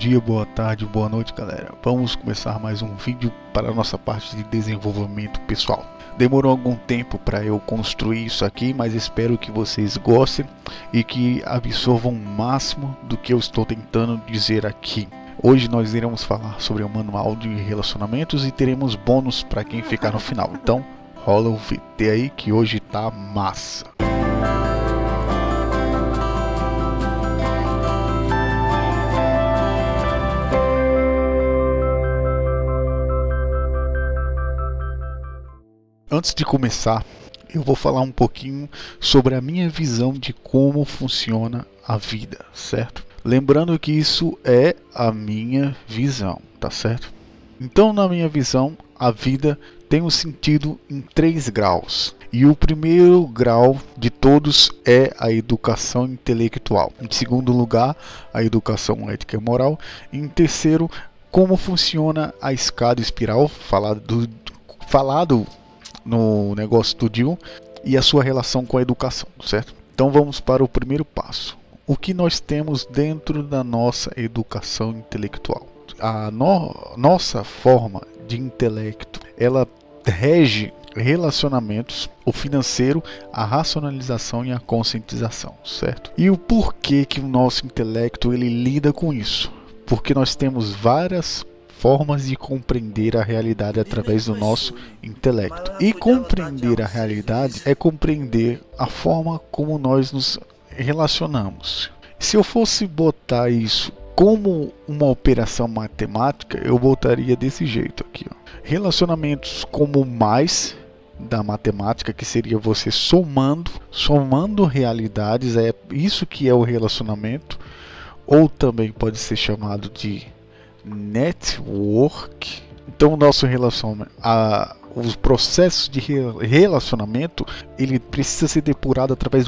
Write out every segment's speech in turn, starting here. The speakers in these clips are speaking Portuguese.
dia, boa tarde, boa noite, galera. Vamos começar mais um vídeo para a nossa parte de desenvolvimento pessoal. Demorou algum tempo para eu construir isso aqui, mas espero que vocês gostem e que absorvam o máximo do que eu estou tentando dizer aqui. Hoje nós iremos falar sobre o manual de relacionamentos e teremos bônus para quem ficar no final. Então, rola o VT aí que hoje tá massa. Antes de começar, eu vou falar um pouquinho sobre a minha visão de como funciona a vida, certo? Lembrando que isso é a minha visão, tá certo? Então, na minha visão, a vida tem um sentido em 3 graus. E o primeiro grau de todos é a educação intelectual. Em segundo lugar, a educação ética e moral. Em terceiro, como funciona a escada espiral, falado no negócio do Dio, e a sua relação com a educação, certo? Então vamos para o primeiro passo. O que nós temos dentro da nossa educação intelectual? A nossa forma de intelecto, ela rege relacionamentos, o financeiro, a racionalização e a conscientização, certo? E o porquê que o nosso intelecto ele lida com isso? Porque nós temos várias formas de compreender a realidade através do nosso intelecto. E compreender a realidade é compreender a forma como nós nos relacionamos. Se eu fosse botar isso como uma operação matemática, eu botaria desse jeito aqui, ó. Relacionamentos como mais da matemática, que seria você somando realidades, é isso que é o relacionamento, ou também pode ser chamado de network. Então o nosso relacionamento, os processos de relacionamento, ele precisa ser depurado através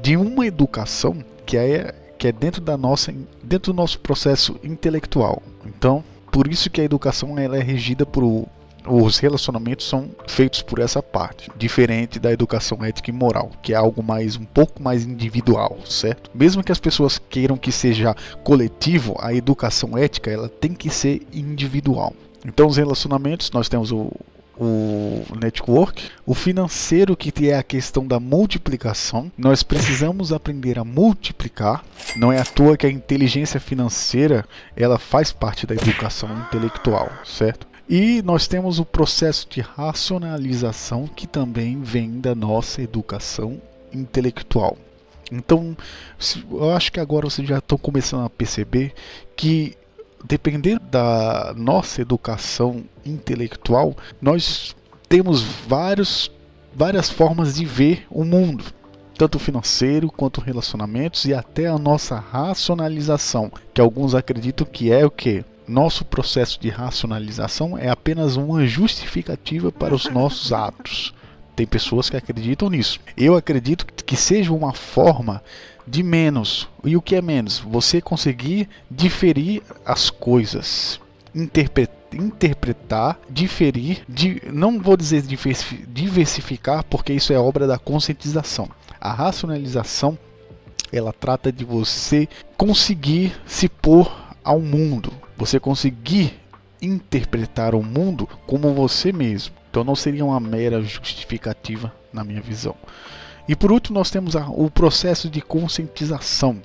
de uma educação que é dentro do nosso processo intelectual. Então por isso que a educação ela é regida por os relacionamentos são feitos por essa parte, diferente da educação ética e moral, que é algo um pouco mais individual, certo? Mesmo que as pessoas queiram que seja coletivo, a educação ética ela tem que ser individual. Então os relacionamentos, nós temos o network, o financeiro, que é a questão da multiplicação. Nós precisamos aprender a multiplicar. Não é à toa que a inteligência financeira ela faz parte da educação intelectual, certo? E nós temos o processo de racionalização, que também vem da nossa educação intelectual. Então, eu acho que agora vocês já estão começando a perceber que, dependendo da nossa educação intelectual, nós temos várias formas de ver o mundo, tanto financeiro quanto relacionamentos e até a nossa racionalização, que alguns acreditam que é o quê? Nosso processo de racionalização é apenas uma justificativa para os nossos atos. Tem pessoas que acreditam nisso. Eu acredito que seja uma forma de menos. E o que é menos? Você conseguir diferir as coisas. Interpretar, diferir, não vou dizer diversificar, porque isso é obra da conscientização. A racionalização, ela trata de você conseguir se pôr ao mundo. Você conseguir interpretar o mundo como você mesmo. Então não seria uma mera justificativa na minha visão. E por último nós temos o processo de conscientização,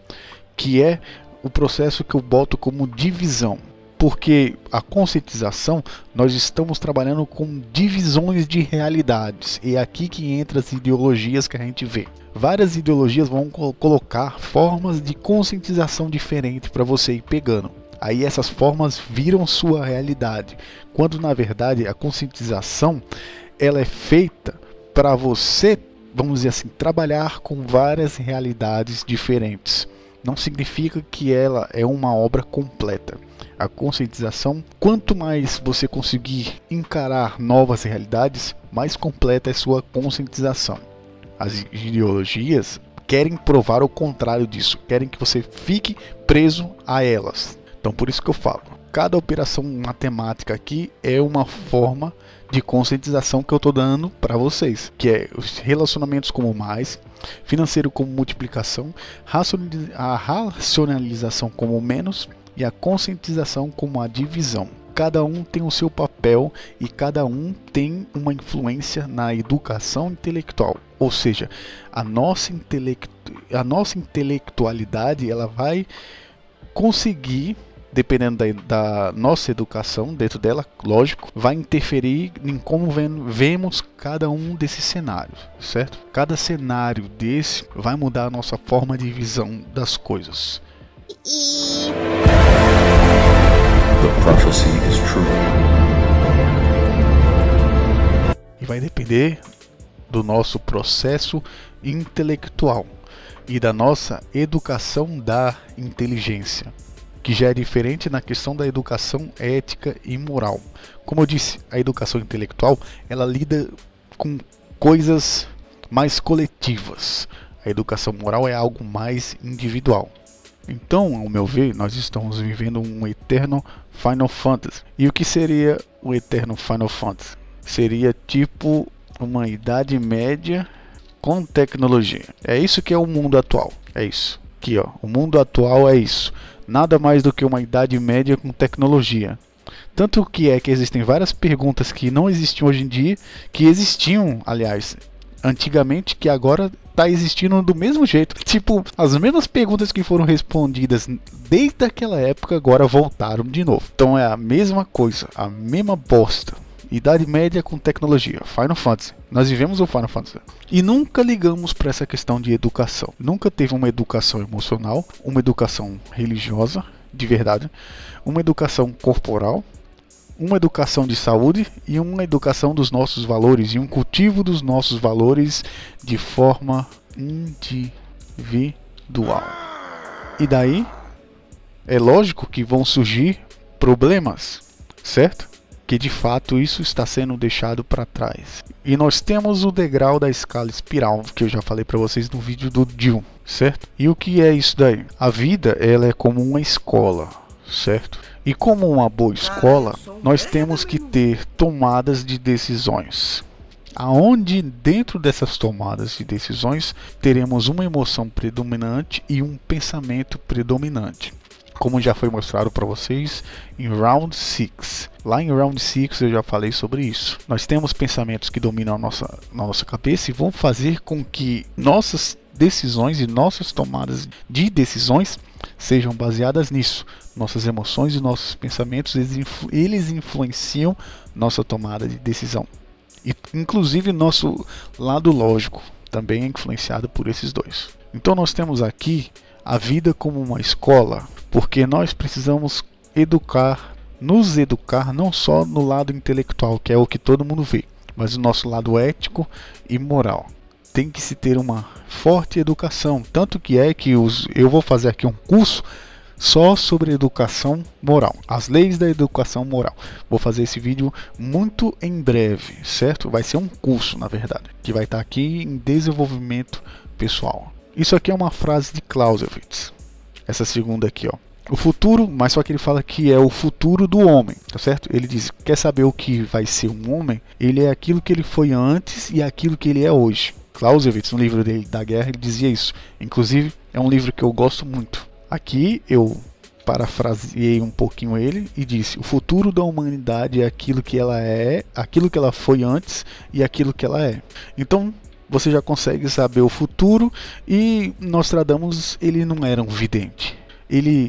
que é o processo que eu boto como divisão. Porque a conscientização, nós estamos trabalhando com divisões de realidades. E é aqui que entra as ideologias que a gente vê. Várias ideologias vão colocar formas de conscientização diferentes para você ir pegando. Aí essas formas viram sua realidade, quando na verdade a conscientização ela é feita para você, vamos dizer assim, trabalhar com várias realidades diferentes. Não significa que ela é uma obra completa. A conscientização, quanto mais você conseguir encarar novas realidades, mais completa é sua conscientização. As ideologias querem provar o contrário disso, querem que você fique preso a elas. Então por isso que eu falo, cada operação matemática aqui é uma forma de conscientização que eu estou dando para vocês, que é os relacionamentos como mais, financeiro como multiplicação, a racionalização como menos e a conscientização como a divisão. Cada um tem o seu papel e cada um tem uma influência na educação intelectual. Ou seja, a nossa intelectualidade ela vai conseguir, dependendo da nossa educação dentro dela, lógico, vai interferir em como vemos cada um desses cenários, certo? Cada cenário desse vai mudar a nossa forma de visão das coisas. The prophecy is true. E vai depender do nosso processo intelectual e da nossa educação da inteligência, que já é diferente na questão da educação ética e moral. Como eu disse, a educação intelectual ela lida com coisas mais coletivas. A educação moral é algo mais individual. Então, ao meu ver, nós estamos vivendo um eterno Final Fantasy. E o que seria o eterno Final Fantasy? Seria tipo uma Idade Média com tecnologia. É isso que é o mundo atual. É isso. Aqui, ó. O mundo atual é isso. Nada mais do que uma Idade Média com tecnologia. Tanto que é que existem várias perguntas que não existiam hoje em dia, que existiam, aliás, antigamente, que agora está existindo do mesmo jeito. Tipo, as mesmas perguntas que foram respondidas desde aquela época agora voltaram de novo. Então é a mesma coisa, a mesma bosta. Idade Média com tecnologia, Final Fantasy. Nós vivemos o Final Fantasy. E nunca ligamos para essa questão de educação. Nunca teve uma educação emocional, uma educação religiosa, de verdade, uma educação corporal, uma educação de saúde e uma educação dos nossos valores e um cultivo dos nossos valores de forma individual. E daí é lógico que vão surgir problemas, certo? Que de fato isso está sendo deixado para trás. E nós temos o degrau da escala espiral que eu já falei para vocês no vídeo do Jill, certo? E o que é isso daí? A vida ela é como uma escola, certo? E como uma boa escola, nós temos que ter tomadas de decisões. Aonde dentro dessas tomadas de decisões teremos uma emoção predominante e um pensamento predominante. Como já foi mostrado para vocês em Round 6. Lá em Round 6 eu já falei sobre isso. Nós temos pensamentos que dominam a nossa cabeça e vão fazer com que nossas decisões e nossas tomadas de decisões sejam baseadas nisso. Nossas emoções e nossos pensamentos, eles influenciam nossa tomada de decisão. E inclusive nosso lado lógico também é influenciado por esses dois. Então nós temos aqui a vida como uma escola, porque nós precisamos nos educar não só no lado intelectual, que é o que todo mundo vê, mas no nosso lado ético e moral. Tem que se ter uma forte educação, tanto que é que eu vou fazer aqui um curso só sobre educação moral, as leis da educação moral. Vou fazer esse vídeo muito em breve, certo? Vai ser um curso, na verdade, que vai estar aqui em desenvolvimento pessoal. Isso aqui é uma frase de Clausewitz, essa segunda aqui, ó. O futuro, mas só que ele fala que é o futuro do homem, tá certo? Ele diz, quer saber o que vai ser um homem? Ele é aquilo que ele foi antes e aquilo que ele é hoje. Clausewitz, no livro dele da guerra, ele dizia isso. Inclusive, é um livro que eu gosto muito. Aqui eu parafraseei um pouquinho ele e disse: o futuro da humanidade é aquilo que ela é, aquilo que ela foi antes e aquilo que ela é. Então você já consegue saber o futuro. E Nostradamus, ele não era um vidente.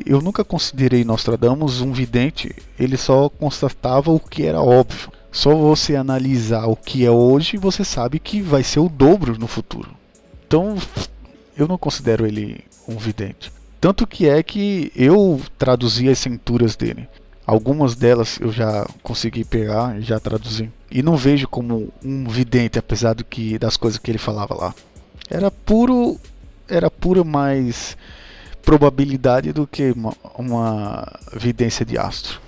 Eu nunca considerei Nostradamus um vidente. Ele só constatava o que era óbvio. Só você analisar o que é hoje, você sabe que vai ser o dobro no futuro. Então eu não considero ele um vidente. Tanto que é que eu traduzi as cinturas dele. Algumas delas eu já consegui pegar e já traduzi. E não vejo como um vidente, apesar das coisas que ele falava lá. Era pura mais probabilidade do que uma vidência de astro.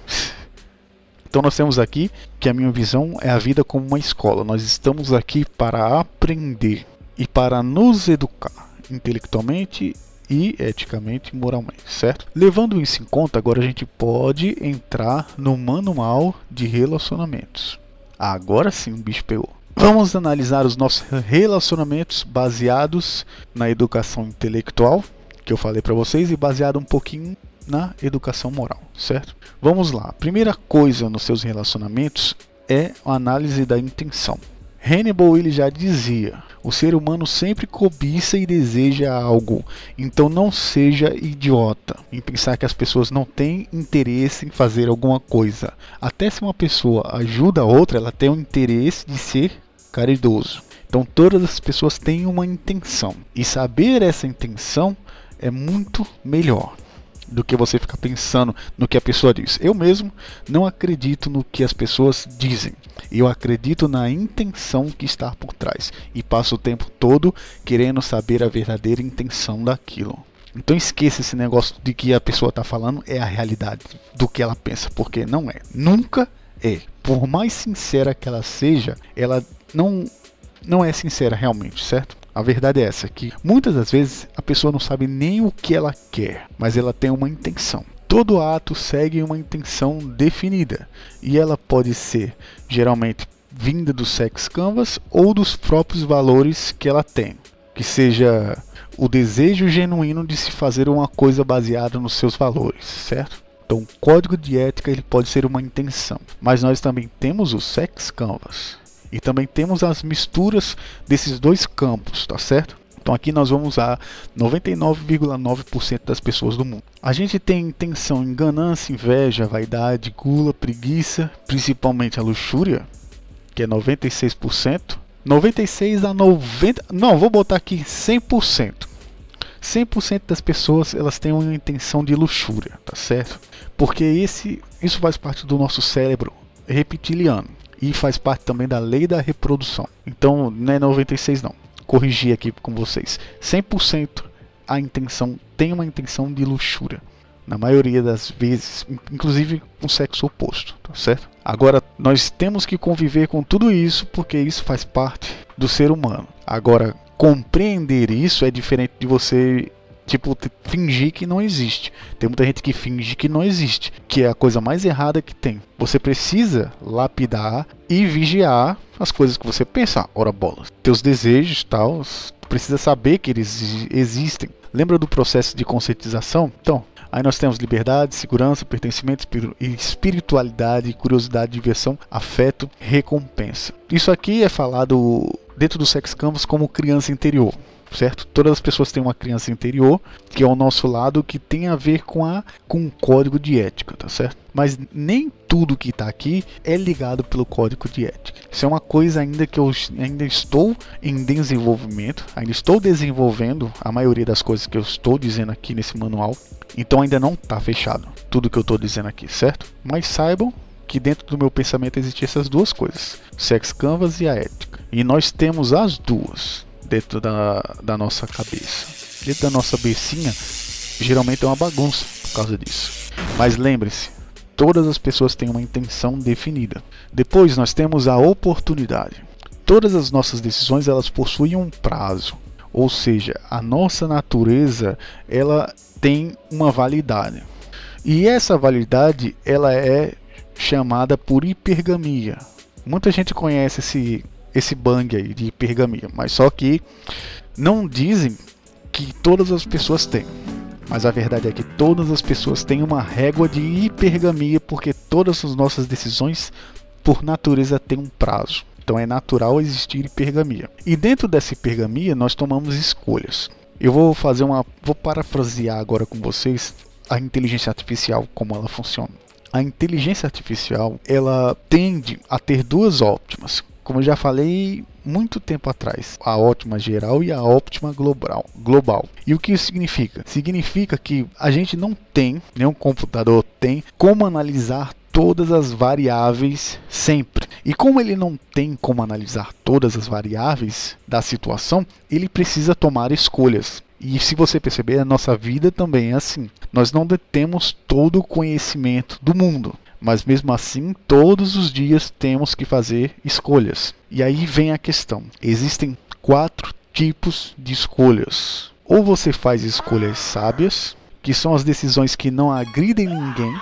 Então nós temos aqui que a minha visão é a vida como uma escola. Nós estamos aqui para aprender e para nos educar intelectualmente e eticamente, moralmente, certo? Levando isso em conta, agora a gente pode entrar no manual de relacionamentos. Agora sim o bicho pegou. Vamos analisar os nossos relacionamentos baseados na educação intelectual, que eu falei para vocês, e baseado um pouquinho na educação moral, certo? Vamos lá. A primeira coisa nos seus relacionamentos é a análise da intenção. Hannibal ele já dizia: o ser humano sempre cobiça e deseja algo, então não seja idiota em pensar que as pessoas não têm interesse em fazer alguma coisa. Até se uma pessoa ajuda a outra, ela tem o interesse de ser caridoso. Então todas as pessoas têm uma intenção, e saber essa intenção é muito melhor do que você ficar pensando no que a pessoa diz. Eu mesmo não acredito no que as pessoas dizem. Eu acredito na intenção que está por trás. E passo o tempo todo querendo saber a verdadeira intenção daquilo. Então esqueça esse negócio de que a pessoa está falando é a realidade do que ela pensa. Porque não é. Nunca é. Por mais sincera que ela seja, ela não é sincera realmente, certo? A verdade é essa, que muitas das vezes a pessoa não sabe nem o que ela quer, mas ela tem uma intenção. Todo ato segue uma intenção definida, e ela pode ser geralmente vinda do sex canvas ou dos próprios valores que ela tem, que seja o desejo genuíno de se fazer uma coisa baseada nos seus valores, certo? Então o código de ética ele pode ser uma intenção, mas nós também temos o sex canvas. E também temos as misturas desses dois campos, tá certo? Então aqui nós vamos a 99,9% das pessoas do mundo. A gente tem intenção em ganância, inveja, vaidade, gula, preguiça, principalmente a luxúria, que é 96%. 96 a 90, não, vou botar aqui 100%. 100% das pessoas elas têm uma intenção de luxúria, tá certo? Porque isso faz parte do nosso cérebro reptiliano. E faz parte também da lei da reprodução. Então não é 96 não. Corrigi aqui com vocês. 100% a intenção tem uma intenção de luxúria. Na maioria das vezes, inclusive com o sexo oposto, tá certo? Agora nós temos que conviver com tudo isso porque isso faz parte do ser humano. Agora compreender isso é diferente de você fingir que não existe. Tem muita gente que finge que não existe, que é a coisa mais errada que tem. Você precisa lapidar e vigiar as coisas que você pensa. Ora bolas, teus desejos tal, precisa saber que eles existem. Lembra do processo de conscientização? Então, aí nós temos liberdade, segurança, pertencimento, espiritualidade, curiosidade, diversão, afeto, recompensa. Isso aqui é falado dentro do Sex Canvas como criança interior. Certo? Todas as pessoas têm uma criança interior, que é o nosso lado, que tem a ver com o código de ética, tá certo? Mas nem tudo que está aqui é ligado pelo código de ética. Isso é uma coisa ainda que eu ainda estou em desenvolvimento, ainda estou desenvolvendo a maioria das coisas que eu estou dizendo aqui nesse manual. Então ainda não está fechado tudo que eu estou dizendo aqui, certo? Mas saibam que dentro do meu pensamento existem essas duas coisas, Sex Canvas e a ética. E nós temos as duas dentro da nossa cabeça. Dentro da nossa becinha, geralmente é uma bagunça por causa disso. Mas lembre-se, todas as pessoas têm uma intenção definida. Depois nós temos a oportunidade. Todas as nossas decisões elas possuem um prazo. Ou seja, a nossa natureza ela tem uma validade. E essa validade ela é chamada por hipergamia. Muita gente conhece esse bang aí de hipergamia, mas só que não dizem que todas as pessoas têm. Mas a verdade é que todas as pessoas têm uma régua de hipergamia, porque todas as nossas decisões por natureza têm um prazo. Então é natural existir hipergamia. E dentro dessa hipergamia nós tomamos escolhas. Eu vou parafrasear agora com vocês a inteligência artificial, como ela funciona. A inteligência artificial ela tende a ter duas óptimas. Como eu já falei muito tempo atrás, a ótima geral e a óptima global. E o que isso significa? Significa que a gente não tem, nenhum computador tem, como analisar todas as variáveis sempre. E como ele não tem como analisar todas as variáveis da situação, ele precisa tomar escolhas. E se você perceber, a nossa vida também é assim. Nós não detemos todo o conhecimento do mundo. Mas mesmo assim, todos os dias temos que fazer escolhas. E aí vem a questão. Existem 4 tipos de escolhas. Ou você faz escolhas sábias, que são as decisões que não agridem ninguém.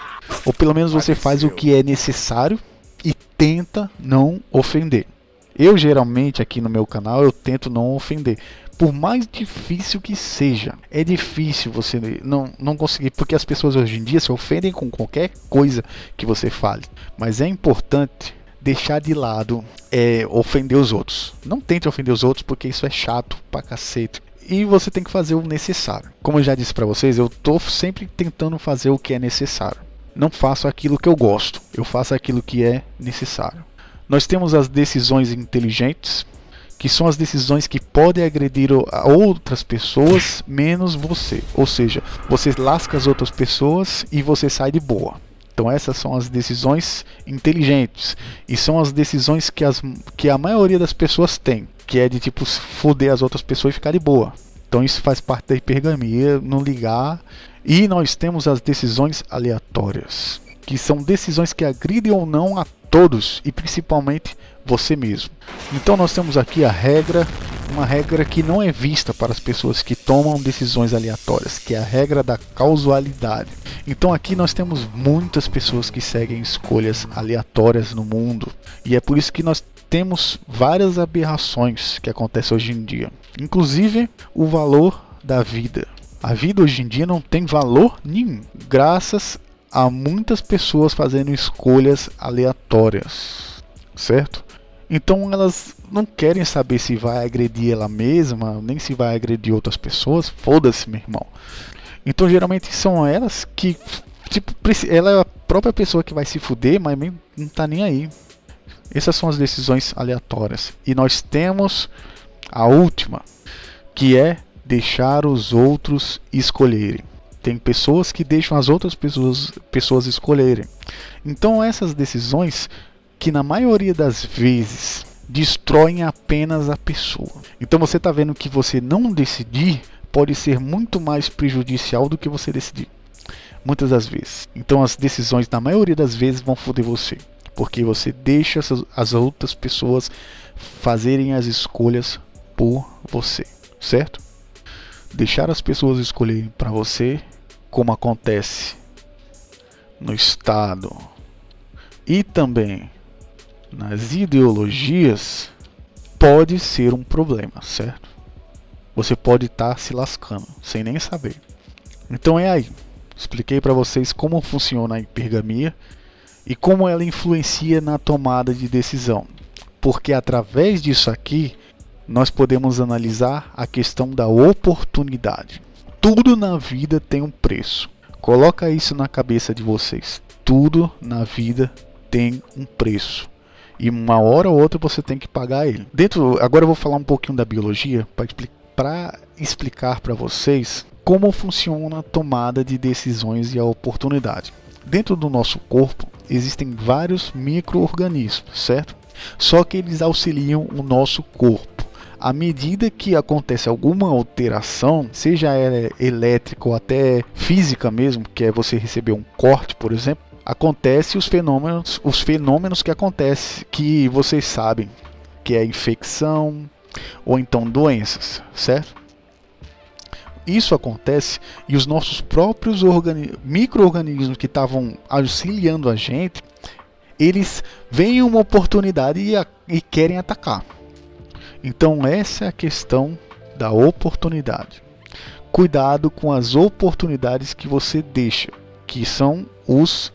Ou pelo menos você faz o que é necessário e tenta não ofender. Eu geralmente aqui no meu canal eu tento não ofender. Por mais difícil que seja, é difícil você não conseguir, porque as pessoas hoje em dia se ofendem com qualquer coisa que você fale. Mas é importante deixar de lado ofender os outros. Não tente ofender os outros, porque isso é chato pra cacete. E você tem que fazer o necessário. Como eu já disse pra vocês, eu tô sempre tentando fazer o que é necessário. Não faço aquilo que eu gosto, eu faço aquilo que é necessário. Nós temos as decisões inteligentes, que são as decisões que podem agredir a outras pessoas menos você. Ou seja, você lasca as outras pessoas e você sai de boa. Então essas são as decisões inteligentes. E são as decisões que a maioria das pessoas tem. Que é de tipo foder as outras pessoas e ficar de boa. Então isso faz parte da hipergamia, não ligar. E nós temos as decisões aleatórias, que são decisões que agridem ou não a todos e principalmente você mesmo. Então nós temos aqui a regra, uma regra que não é vista para as pessoas que tomam decisões aleatórias, que é a regra da causalidade. Então aqui nós temos muitas pessoas que seguem escolhas aleatórias no mundo, e é por isso que nós temos várias aberrações que acontecem hoje em dia. Inclusive o valor da vida. A vida hoje em dia não tem valor nenhum, graças a muitas pessoas fazendo escolhas aleatórias, certo? Então elas não querem saber se vai agredir ela mesma, nem se vai agredir outras pessoas. Foda-se, meu irmão. Então geralmente são elas que, tipo, ela é a própria pessoa que vai se fuder, mas não tá nem aí. Essas são as decisões aleatórias. E nós temos a última, que é deixar os outros escolherem. Tem pessoas que deixam as outras pessoas escolherem. Então essas decisões, que na maioria das vezes destroem apenas a pessoa. Então você está vendo que você não decidir pode ser muito mais prejudicial do que você decidir. Muitas das vezes. Então as decisões na maioria das vezes vão foder você. Porque você deixa as outras pessoas fazerem as escolhas por você. Certo? Deixar as pessoas escolherem para você, como acontece no Estado e também nas ideologias, pode ser um problema, certo? Você pode estar se lascando sem nem saber. Então é aí. Expliquei para vocês como funciona a hipergamia e como ela influencia na tomada de decisão. Porque através disso aqui, nós podemos analisar a questão da oportunidade. Tudo na vida tem um preço. Coloca isso na cabeça de vocês. Tudo na vida tem um preço. E uma hora ou outra você tem que pagar ele. Agora eu vou falar um pouquinho da biologia para explicar para vocês como funciona a tomada de decisões e a oportunidade. Dentro do nosso corpo existem vários micro-organismos, certo? Só que eles auxiliam o nosso corpo. À medida que acontece alguma alteração, seja ela elétrica ou até física mesmo, que é você receber um corte, por exemplo, acontece os fenômenos que acontecem, que vocês sabem, que é infecção ou então doenças, certo? Isso acontece e os nossos próprios micro-organismos que estavam auxiliando a gente, eles veem uma oportunidade e querem atacar. Então essa é a questão da oportunidade. Cuidado com as oportunidades que você deixa, que são os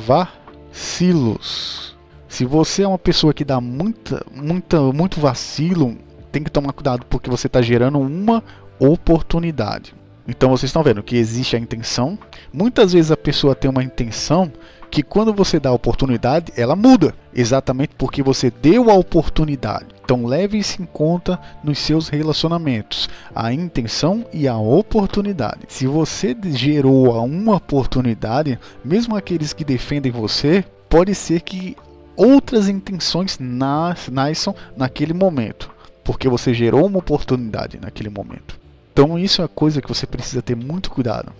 vacilos. Se você é uma pessoa que dá muito vacilo, tem que tomar cuidado porque você está gerando uma oportunidade. Então vocês estão vendo que existe a intenção. Muitas vezes a pessoa tem uma intenção que quando você dá a oportunidade, ela muda. Exatamente porque você deu a oportunidade. Então leve isso em conta nos seus relacionamentos. A intenção e a oportunidade. Se você gerou uma oportunidade, mesmo aqueles que defendem você, pode ser que outras intenções nasçam naquele momento. Porque você gerou uma oportunidade naquele momento. Então isso é uma coisa que você precisa ter muito cuidado.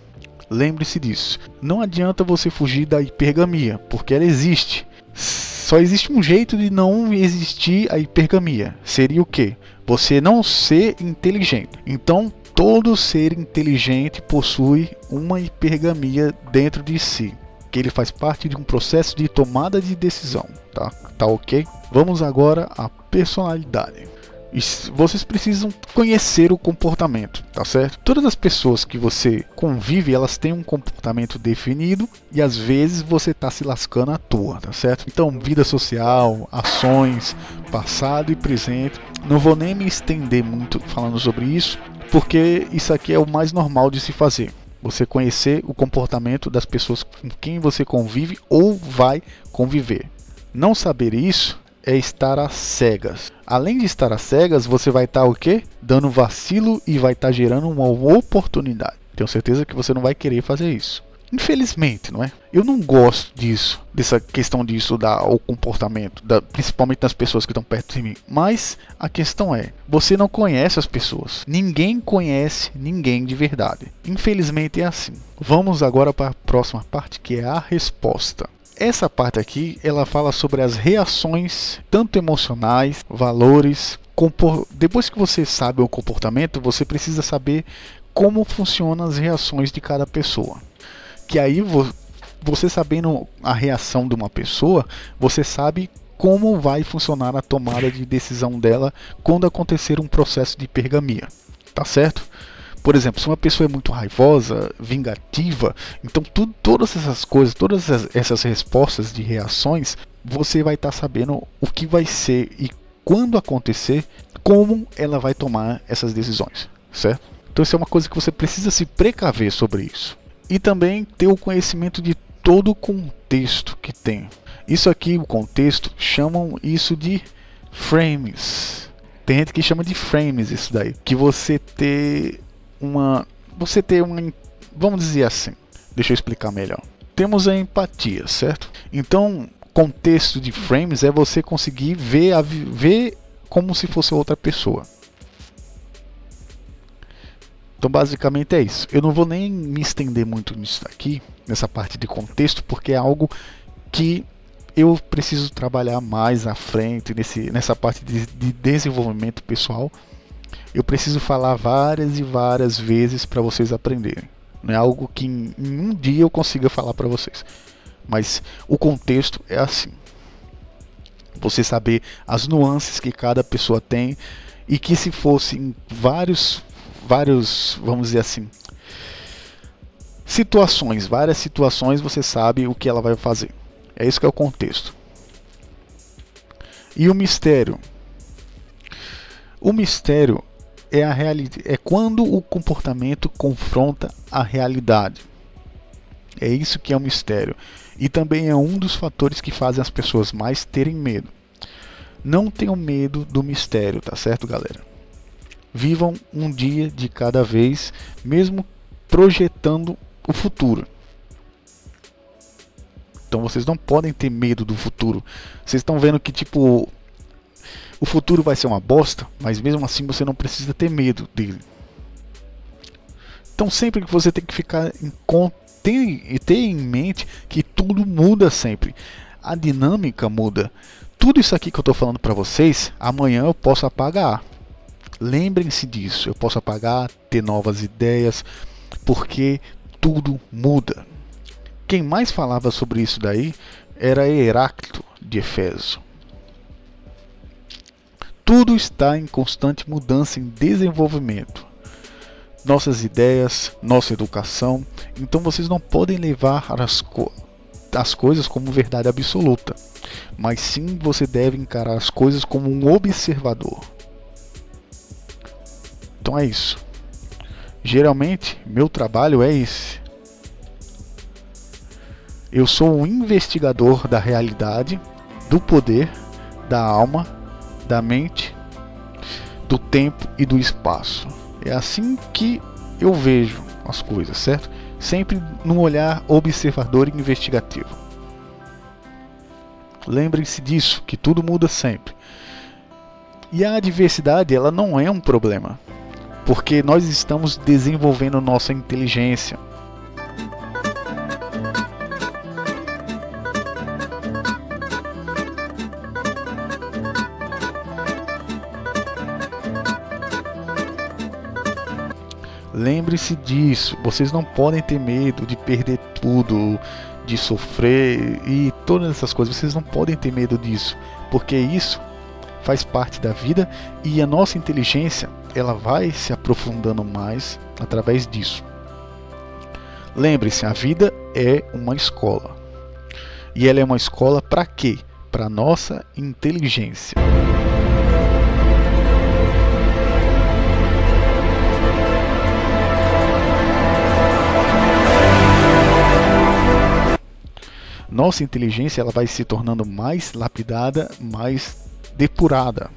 Lembre-se disso. Não adianta você fugir da hipergamia, porque ela existe. Só existe um jeito de não existir a hipergamia. Seria o quê? Você não ser inteligente. Então, todo ser inteligente possui uma hipergamia dentro de si, porque ele faz parte de um processo de tomada de decisão, tá? Tá ok? Vamos agora à personalidade. E vocês precisam conhecer o comportamento, tá certo? Todas as pessoas que você convive, elas têm um comportamento definido e às vezes você tá se lascando à toa, tá certo? Então, vida social, ações, passado e presente. Não vou nem me estender muito falando sobre isso, porque isso aqui é o mais normal de se fazer. Você conhecer o comportamento das pessoas com quem você convive ou vai conviver. Não saber isso é estar às cegas. Além de estar às cegas, você vai estar o quê? Dando vacilo e vai estar gerando uma oportunidade. Tenho certeza que você não vai querer fazer isso. Infelizmente, não é? Eu não gosto disso, dessa questão de estudar o comportamento, principalmente das pessoas que estão perto de mim. Mas a questão é, você não conhece as pessoas. Ninguém conhece ninguém de verdade. Infelizmente é assim. Vamos agora para a próxima parte, que é a resposta. Essa parte aqui, ela fala sobre as reações, tanto emocionais, valores. Depois que você sabe o comportamento, você precisa saber como funcionam as reações de cada pessoa. Que aí, você sabendo a reação de uma pessoa, você sabe como vai funcionar a tomada de decisão dela quando acontecer um processo de hipergamia. Tá certo? Por exemplo, se uma pessoa é muito raivosa, vingativa, então todas essas coisas, todas essas respostas de reações, você vai estar sabendo o que vai ser e quando acontecer, como ela vai tomar essas decisões, certo? Então isso é uma coisa que você precisa se precaver sobre isso. E também ter o conhecimento de todo o contexto que tem. Isso aqui, o contexto, chamam isso de frames. Tem gente que chama de frames isso daí, que você ter uma, vamos dizer assim, deixa eu explicar melhor. Temos a empatia, certo? Então, contexto de frames é você conseguir ver como se fosse outra pessoa. Então, basicamente é isso. Eu não vou nem me estender muito nisso aqui, nessa parte de contexto, porque é algo que eu preciso trabalhar mais à frente nessa parte de desenvolvimento pessoal. Eu preciso falar várias e várias vezes para vocês aprenderem. Não é algo que em um dia eu consiga falar para vocês. Mas o contexto é assim. Você saber as nuances que cada pessoa tem e que se fossem vários, vamos dizer assim, várias situações, você sabe o que ela vai fazer. É isso que é o contexto. E o mistério? O mistério é quando o comportamento confronta a realidade. É isso que é o mistério. E também é um dos fatores que fazem as pessoas mais terem medo. Não tenham medo do mistério, tá certo, galera? Vivam um dia de cada vez, mesmo projetando o futuro. Então vocês não podem ter medo do futuro. Vocês estão vendo que tipo o futuro vai ser uma bosta, mas mesmo assim você não precisa ter medo dele. Então sempre que você tem que ficar ter em mente que tudo muda sempre. A dinâmica muda. Tudo isso aqui que eu estou falando para vocês, amanhã eu posso apagar. Lembrem-se disso. Eu posso apagar, ter novas ideias, porque tudo muda. Quem mais falava sobre isso daí era Heráclito de Éfeso. Tudo está em constante mudança, em desenvolvimento. Nossas ideias, nossa educação. Então vocês não podem levar as coisas como verdade absoluta. Mas sim você deve encarar as coisas como um observador. Então é isso. Geralmente, meu trabalho é esse. Eu sou um investigador da realidade, do poder, da alma, da mente, do tempo e do espaço. É assim que eu vejo as coisas, certo? Sempre num olhar observador e investigativo. Lembrem-se disso, que tudo muda sempre. E a adversidade, ela não é um problema, porque nós estamos desenvolvendo nossa inteligência. Lembre-se disso, vocês não podem ter medo de perder tudo, de sofrer e todas essas coisas. Vocês não podem ter medo disso, porque isso faz parte da vida e a nossa inteligência ela vai se aprofundando mais através disso. Lembre-se, a vida é uma escola. E ela é uma escola para quê? Para nossa inteligência. Nossa inteligência ela vai se tornando mais lapidada, mais depurada.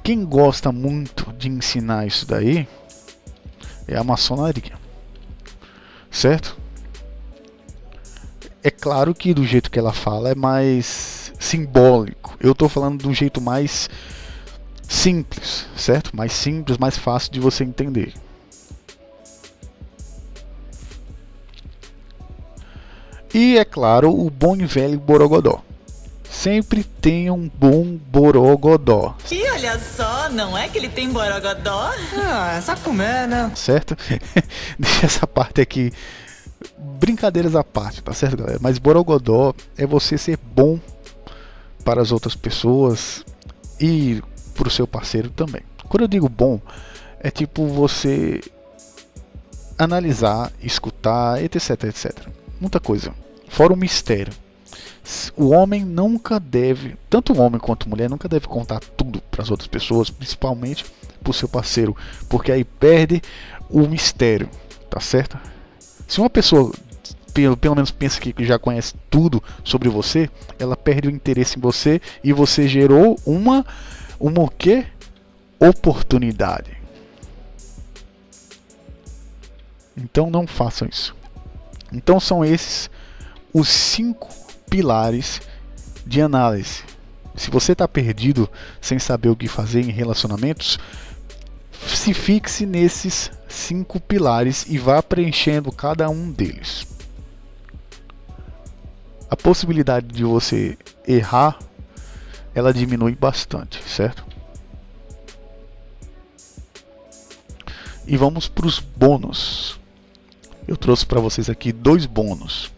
Quem gosta muito de ensinar isso daí é a maçonaria, certo? É claro que do jeito que ela fala é mais simbólico. Eu estou falando do jeito mais simples, certo? Mais simples, mais fácil de você entender. E é claro, o bom e velho borogodó. Sempre tenha um bom borogodó. E olha só, não é que ele tem borogodó? Ah, essa comer, né? Certo? Deixa essa parte aqui. Brincadeiras à parte, tá certo, galera? Mas borogodó é você ser bom para as outras pessoas e para o seu parceiro também. Quando eu digo bom, é tipo você analisar, escutar, etc, etc. Muita coisa. Fora o mistério. O homem nunca deve, tanto o homem quanto a mulher, nunca deve contar tudo para as outras pessoas, principalmente para o seu parceiro, porque aí perde o mistério, tá certo? Se uma pessoa pelo menos pensa que já conhece tudo sobre você, ela perde o interesse em você e você gerou uma o quê? Oportunidade. Então não façam isso. Então são esses os 5 pilares de análise. Se você está perdido sem saber o que fazer em relacionamentos, se fixe nesses 5 pilares e vá preenchendo cada um deles. A possibilidade de você errar, ela diminui bastante, certo? E vamos para os bônus. Eu trouxe para vocês aqui 2 bônus.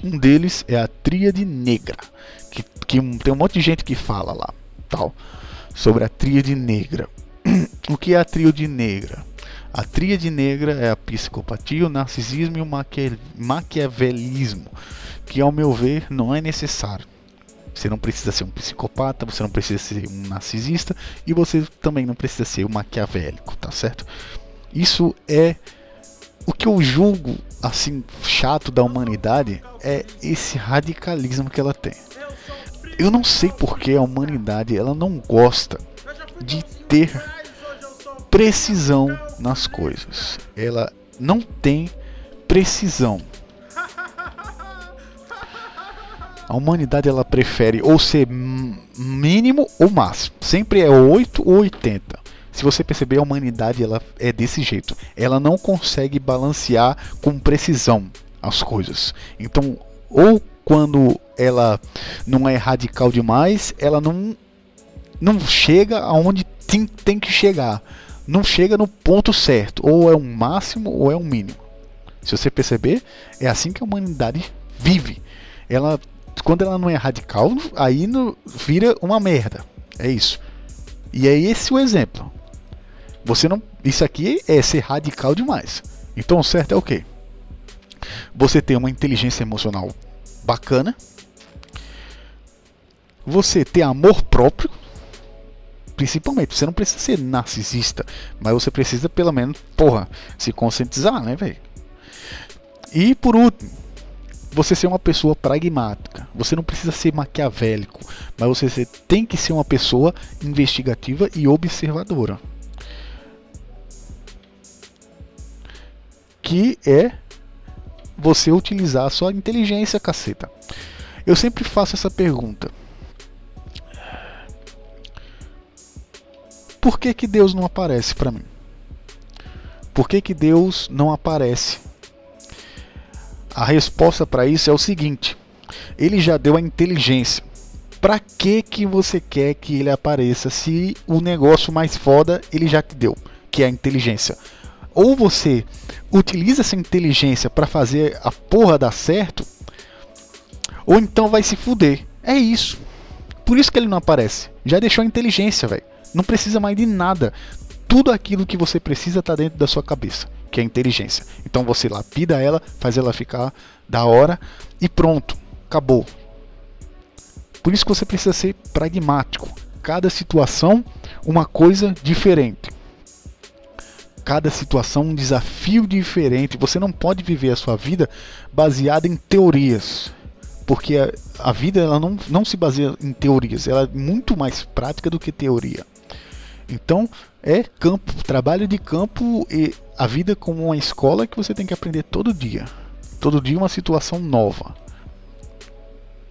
Um deles é a Tríade Negra, que tem um monte de gente que fala lá, tal, sobre a Tríade Negra. O que é a Tríade Negra? A Tríade Negra é a psicopatia, o narcisismo e o maquiavelismo, que ao meu ver não é necessário. Você não precisa ser um psicopata, você não precisa ser um narcisista e você também não precisa ser um maquiavélico, tá certo? Isso é o que eu julgo assim chato da humanidade, é esse radicalismo que ela tem. Eu não sei porque a humanidade ela não gosta de ter precisão nas coisas. Ela não tem precisão. A humanidade ela prefere ou ser mínimo ou máximo. Sempre é 8 ou 80. Se você perceber, a humanidade ela é desse jeito. Ela não consegue balancear com precisão as coisas. Então, ou quando ela não é radical demais, ela não chega aonde tem que chegar. Não chega no ponto certo. Ou é um máximo ou é um mínimo. Se você perceber, é assim que a humanidade vive. Quando ela não é radical, aí vira uma merda. É isso. E é esse o exemplo. Isso aqui é ser radical demais. Então o certo é o quê? Você ter uma inteligência emocional bacana. Você ter amor próprio. Principalmente, você não precisa ser narcisista, mas você precisa pelo menos, se conscientizar, né, velho? E por último, você ser uma pessoa pragmática. Você não precisa ser maquiavélico, mas você tem que ser uma pessoa investigativa e observadora. Que é você utilizar a sua inteligência, caceta. Eu sempre faço essa pergunta. Por que Deus não aparece para mim? Por que Deus não aparece? A resposta para isso é o seguinte: ele já deu a inteligência. Para que você quer que ele apareça se o negócio mais foda ele já te deu, que é a inteligência? Ou você utiliza essa inteligência para fazer a porra dar certo, ou então vai se fuder. É isso. Por isso que ele não aparece. Já deixou a inteligência, velho. Não precisa mais de nada. Tudo aquilo que você precisa está dentro da sua cabeça, que é a inteligência. Então você lapida ela, faz ela ficar da hora e pronto. Acabou. Por isso que você precisa ser pragmático. Cada situação, uma coisa diferente. Cada situação, um desafio diferente. Você não pode viver a sua vida baseada em teorias. Porque a vida ela não se baseia em teorias. Ela é muito mais prática do que teoria. Então, é campo, trabalho de campo e a vida como uma escola que você tem que aprender todo dia. Todo dia uma situação nova.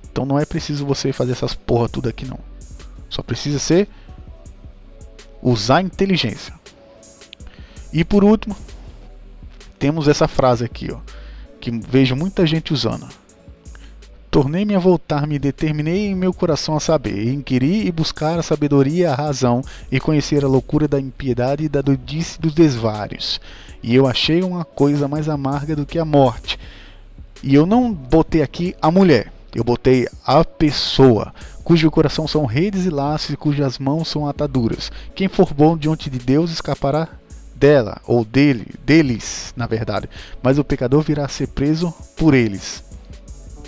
Então não é preciso você fazer essas porra tudo aqui não. Só precisa ser usar a inteligência. E por último, temos essa frase aqui, ó, que vejo muita gente usando. Tornei-me a voltar-me, determinei em meu coração a saber, inquirir e buscar a sabedoria e a razão, e conhecer a loucura da impiedade e da doidice dos desvários. E eu achei uma coisa mais amarga do que a morte. E eu não botei aqui a mulher, eu botei a pessoa, cujo coração são redes e laços e cujas mãos são ataduras. Quem for bom diante de Deus escapará dela, ou deles, na verdade. Mas o pecador virá a ser preso por eles.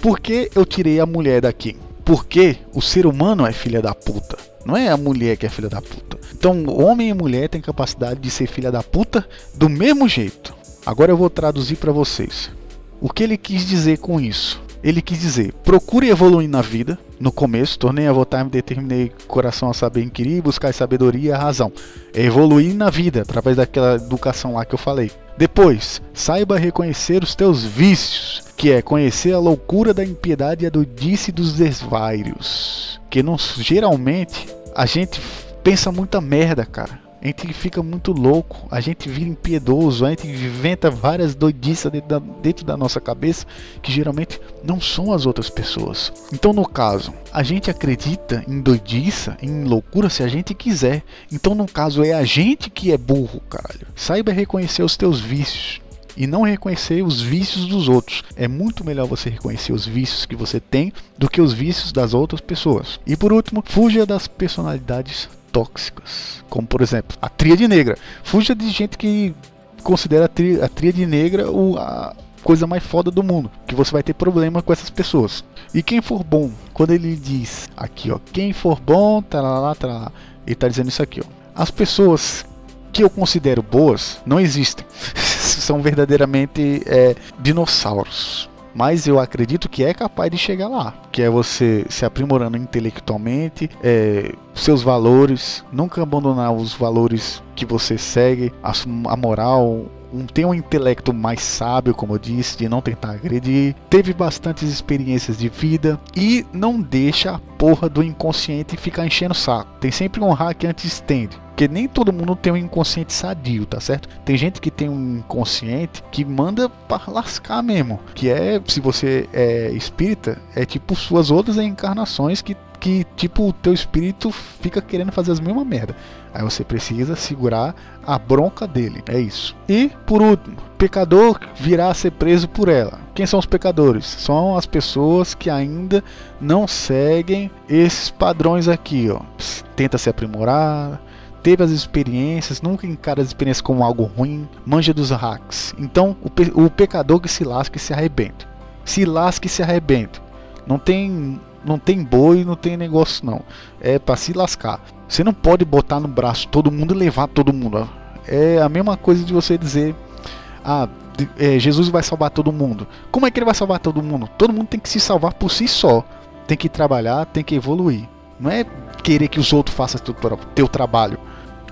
Por que eu tirei a mulher daqui? Porque o ser humano é filha da puta. Não é a mulher que é filha da puta. Então, homem e mulher têm capacidade de ser filha da puta do mesmo jeito. Agora eu vou traduzir para vocês. O que ele quis dizer com isso? Ele quis dizer, procure evoluir na vida. No começo, tornei a voltar-me, determinei coração a saber inquirir, buscar sabedoria e a razão. É evoluir na vida, através daquela educação lá que eu falei. Depois, saiba reconhecer os teus vícios, que é conhecer a loucura da impiedade e a doidice dos desvairos. Que não, geralmente, a gente pensa muita merda, cara. A gente fica muito louco, a gente vira impiedoso, a gente inventa várias doidices dentro da nossa cabeça que geralmente não são as outras pessoas. Então, no caso, a gente acredita em doidiça, em loucura se a gente quiser. Então, no caso, é a gente que é burro, caralho. Saiba reconhecer os teus vícios e não reconhecer os vícios dos outros. É muito melhor você reconhecer os vícios que você tem do que os vícios das outras pessoas. E por último, fuja das personalidades tóxicas, como por exemplo a tríade negra. Fuja de gente que considera a tríade negra a coisa mais foda do mundo, que você vai ter problema com essas pessoas. E quem for bom, quando ele diz aqui, ó, quem for bom, tarará, tarará, ele tá dizendo isso aqui, ó. As pessoas que eu considero boas não existem. São verdadeiramente dinossauros. Mas eu acredito que é capaz de chegar lá. Que é você se aprimorando intelectualmente, seus valores, nunca abandonar os valores que você segue, a moral, ter um intelecto mais sábio, como eu disse, de não tentar agredir, teve bastantes experiências de vida e não deixa a porra do inconsciente ficar enchendo o saco. Tem sempre um hack antes tende. Porque nem todo mundo tem um inconsciente sadio, tá certo? Tem gente que tem um inconsciente que manda pra lascar mesmo. Que é, se você é espírita, é tipo suas outras encarnações que tipo o teu espírito fica querendo fazer as mesmas merda. Aí você precisa segurar a bronca dele, é isso. E por último, pecador virá a ser preso por ela. Quem são os pecadores? São as pessoas que ainda não seguem esses padrões aqui, ó. Tenta se aprimorar, teve as experiências, nunca encara as experiências como algo ruim, manja dos hacks. Então o pecador que se lasca e se arrebenta. Se lasca e se arrebenta. Não tem boi, não tem negócio não. É pra se lascar. Você não pode botar no braço todo mundo e levar todo mundo. É a mesma coisa de você dizer, Jesus vai salvar todo mundo. Como é que ele vai salvar todo mundo? Todo mundo tem que se salvar por si só. Tem que trabalhar, tem que evoluir. Não é querer que os outros façam o teu trabalho.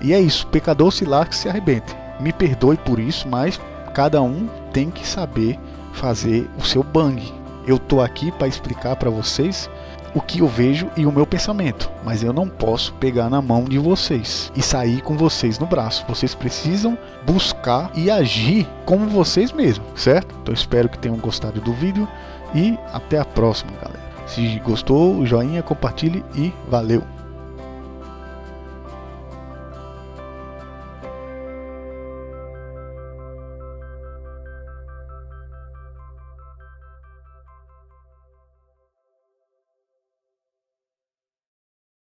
E é isso, pecador se lasca e se arrebente. Me perdoe por isso, mas cada um tem que saber fazer o seu bang. Eu tô aqui para explicar para vocês o que eu vejo e o meu pensamento, mas eu não posso pegar na mão de vocês e sair com vocês no braço. Vocês precisam buscar e agir como vocês mesmos, certo? Então espero que tenham gostado do vídeo e até a próxima, galera. Se gostou, joinha, compartilhe e valeu!